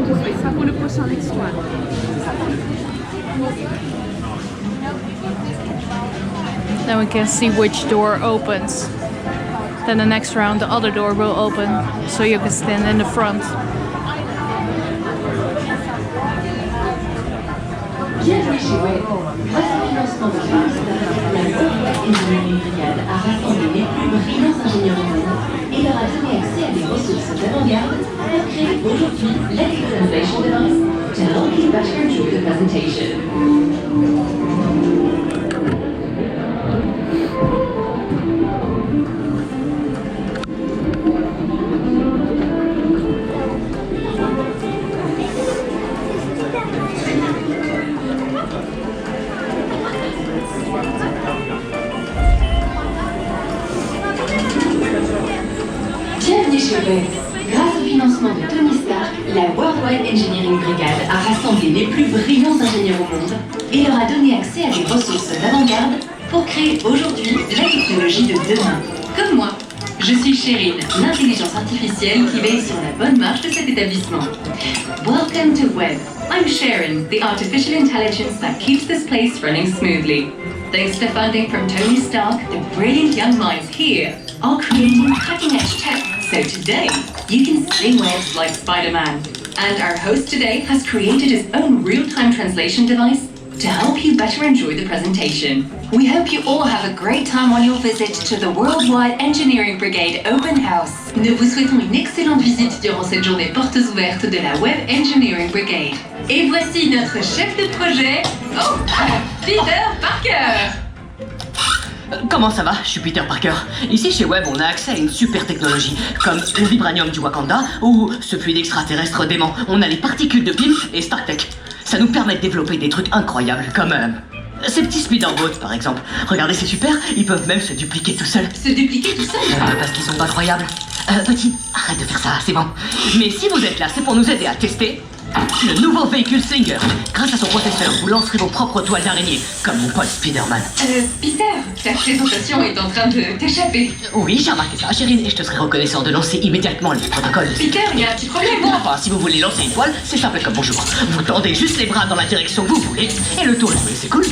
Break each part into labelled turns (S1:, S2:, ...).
S1: Ce sera pour le prochain histoire. Then we can see which door opens. Then the next round, the other door will open, so you can stand in the front.
S2: Bienvenue chez WE B. Grâce au financement de la Engineering Brigade a rassemblé les plus brillants ingénieurs au monde et leur a donné accès à des ressources d'avant-garde pour créer aujourd'hui l'Epic Translation Device to help you better enjoy the presentation. Bienvenue chez WE B. Grâce au financement de Tony Stark, la Worldwide Engineering Brigade a rassemblé les plus brillants ingénieurs au monde et leur a donné accès à des ressources d'avant-garde pour créer aujourd'hui la technologie de demain. Comme moi, je suis Sherine, l'intelligence artificielle qui veille sur la bonne marche de cet établissement. Welcome to WE B. I'm Sharon, the artificial intelligence that keeps this place running smoothly. Thanks to funding from Tony Stark, the brilliant young minds here are creating cutting-edge tech. So today, you can sling webs like Spider-Man. And our host today has created his own real-time translation device to help you better enjoy the presentation. We hope you all have a great time on your visit to the Worldwide Engineering Brigade Open House. Nous vous souhaitons une excellente visite durant cette journée portes ouvertes de la Web Engineering Brigade. Et voici notre chef de projet, Peter Parker.
S3: Comment ça va? Je suis Peter Parker. Ici chez WE B, on a accès à une super technologie, comme le vibranium du Wakanda ou ce fluide extraterrestre dément. On a les particules de Pim et StarkTech. Ça nous permet de développer des trucs incroyables, comme ces petits speederboats par exemple. Regardez, c'est super, ils peuvent même se dupliquer tout seuls.
S2: Se dupliquer tout seul?
S3: Parce qu'ils sont incroyables. Petit, arrête de faire ça, c'est bon. Mais si vous êtes là, c'est pour nous aider à tester le nouveau véhicule Slinger. Grâce à son processeur, vous lancerez vos propres toiles d'araignée, comme mon pote Spider-Man.
S2: Peter, ta présentation est en train de t'échapper.
S3: Oui, j'ai remarqué ça, Chérine, et je te serais reconnaissant de lancer immédiatement les protocoles.
S2: Peter, il y a un petit problème.
S3: Bon, enfin, si vous voulez lancer une toile, c'est simple comme bonjour. Vous tendez juste les bras dans la direction que vous voulez, et le tour est joué, c'est cool.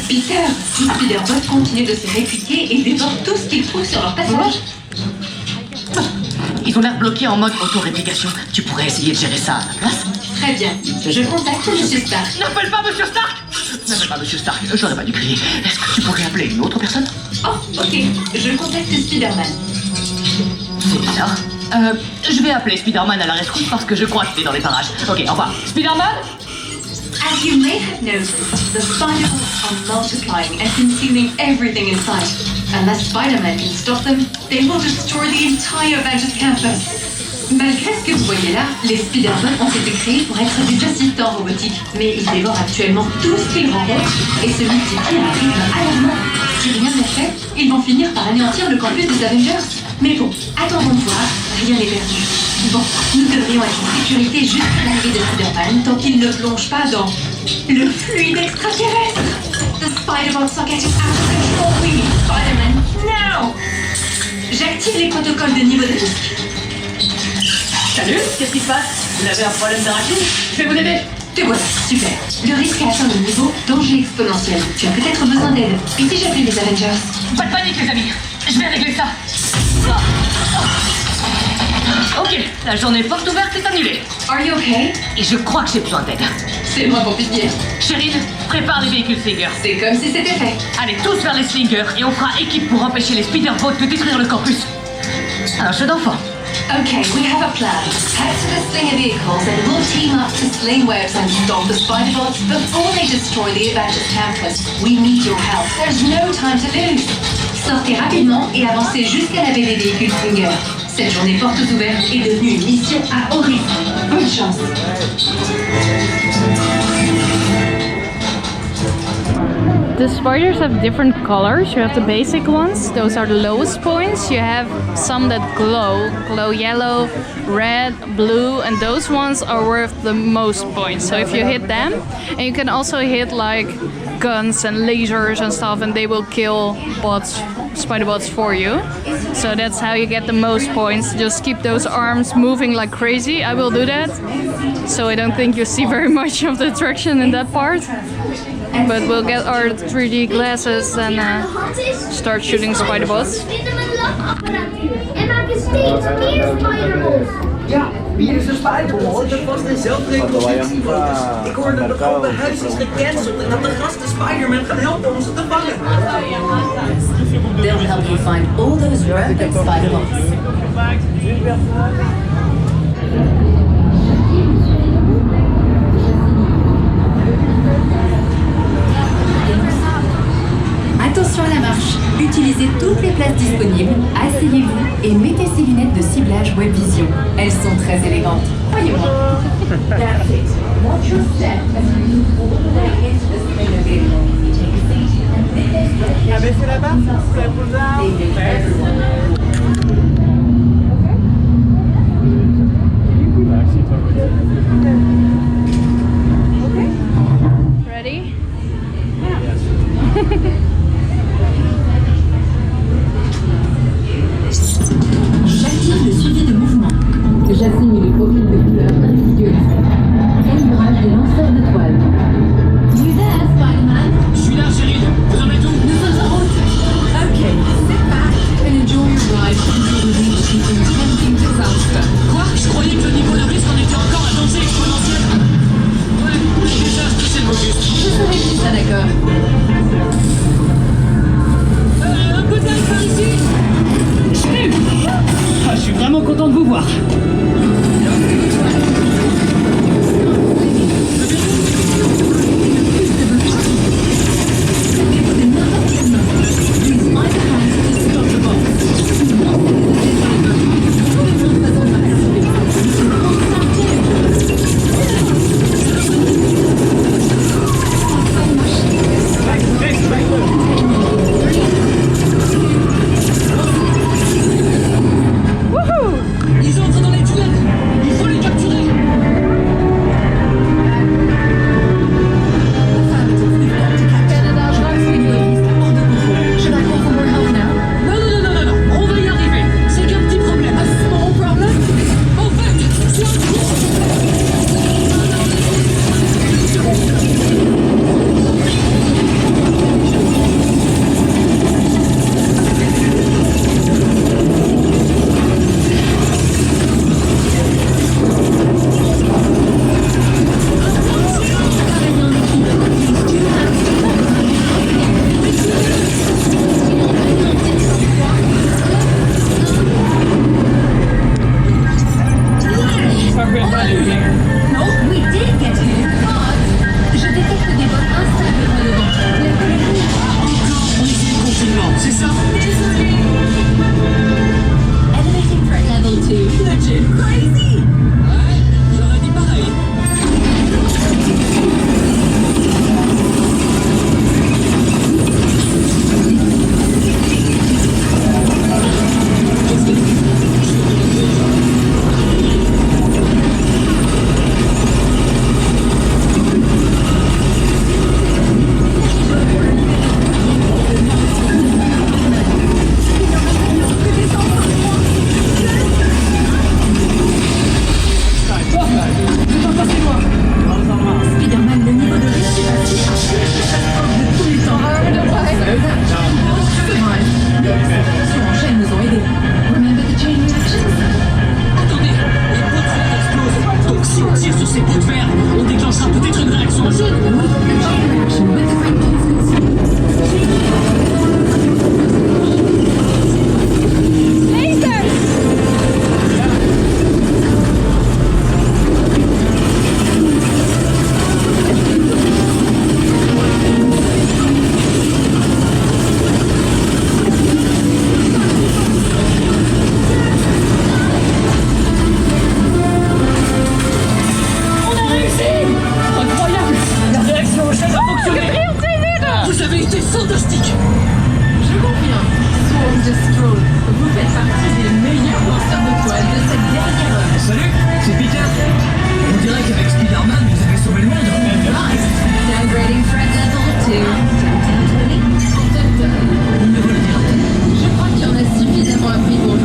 S2: Peter, si Spider-Bot continue de se répliquer et dévore tout ce qu'ils trouvent sur leur passage.
S3: Ils ont l'air bloqués en mode auto-réplication. Tu pourrais essayer de gérer ça à ma place?
S2: Très bien, je contacte Monsieur Stark.
S3: N'appelle pas Monsieur Stark! N'appelle pas Monsieur Stark, j'aurais pas dû crier. Est-ce que tu pourrais appeler une autre personne?
S2: Oh, ok, je contacte Spider-Man.
S3: C'est bizarre. Je vais appeler Spider-Man à la rescousse parce que je crois qu'il est dans les parages. Ok, au revoir. Spider-Man?
S2: As you may have noticed, the Spider-Bots are multiplying and consuming everything in sight. Unless Spider-Man can stop them, they will destroy the entire Avengers campus. Malgré ce que vous voyez là, les Spider-Bots ont été créés pour être des assistants robotiques. Mais ils dévorent actuellement tout ce qu'ils rencontrent et se multiplient à un rythme alarmant. Si rien n'est fait, ils vont finir par anéantir le campus des Avengers. Mais bon, attendons de voir, rien n'est perdu. Bon, nous devrions être en sécurité jusqu'à l'arrivée de Spider-Man tant qu'il ne plonge pas dans le fluide extraterrestre. The Spider-Bots are getting out of control. We need Spider-Man now. J'active les protocoles de niveau de risque.
S3: Salut, qu'est-ce qui se passe? Vous avez un problème d'interaction? Je vais vous aider.
S2: Te voilà, super. Le risque a atteint le niveau danger exponentiel. Tu as peut-être besoin d'aide. Et si j'appelle les Avengers?
S3: Pas de panique les amis, je vais régler ça. Ok, la journée porte ouverte est annulée.
S2: Are you okay?
S3: Et je crois que j'ai besoin d'aide.
S2: C'est moi pour pitié.
S3: Chérine, prépare les véhicules Slinger.
S2: C'est comme si c'était fait.
S3: Allez tous vers les Slingers et on fera équipe pour empêcher les Spider-Bots de détruire le campus. Un jeu d'enfant.
S2: Okay, we have a plan. Head to the Slinger vehicles and we'll team up to sling webs and stop the Spider-Bots before they destroy the Avengers campus. We need your help. There's no time to lose. Sortez rapidement et avancez jusqu'à la baie des véhicules Slinger. Cette journée portes ouvertes est devenue une mission à haut risque. Bonne chance.
S1: The spiders have different colors. You have the basic ones, those are the lowest points. You have some that glow yellow, red, blue, and those ones are worth the most points. So if you hit them, and you can also hit like guns and lasers and stuff, and they will kill bots spider bots for you. So that's how you get the most points. Just keep those arms moving like crazy. I will do that. So I don't think you see very much of the attraction in that part. But we'll get our 3D glasses and start shooting spider bots.
S4: En maken steeds meer spiderballs.
S5: Ja, wie is een spiderball? Dat was dezelfde reconstructie. Ik hoorde dat het hele huis is gecanceld en dat de gasten Spider-Man gaan helpen om ze te vangen.
S2: They'll help you find all those rampant spider-balls. Attention à la marche. Utilisez toutes les places disponibles, asseyez-vous et mettez ces lunettes de ciblage Web Vision. Elles sont très élégantes, croyez-moi. That's it. Watch your step as you move all the way into the spinner vehicle. Take a seat and then
S5: Abaissez la barre,
S1: Ready?
S2: J'active le suivi de mouvement. J'assigne les profils de couleurs individualisés. Calibrage des lanceurs de toile. You there, Spider-Man?
S3: Je suis là, chérie. Vous en êtes où?
S2: Nous sommes en route. Okay, sit back and enjoy your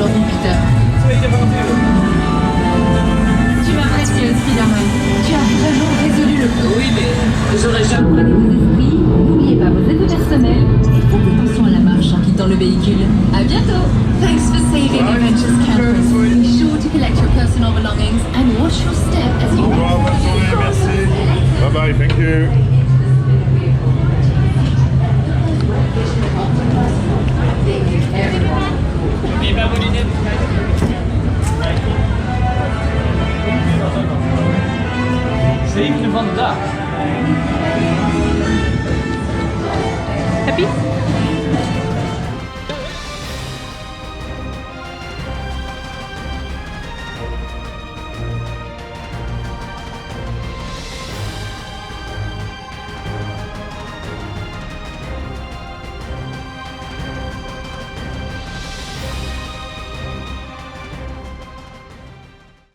S6: aujourd'hui, Peter. Tu m'apprécies, Spider-Man. Tu as vraiment résolu le coup.
S5: Oui, mais j'aurais jamais...
S6: Prenez vos esprits, n'oubliez pas vos effets personnels et faites attention à la marche en quittant le véhicule. À bientôt. Thanks for saving Adventures campers. Be sure to collect your personal belongings and watch your step as you...
S7: Au revoir, bonne journée, merci. Bye bye, thank you.
S5: N'oubliez pas vos lunettes.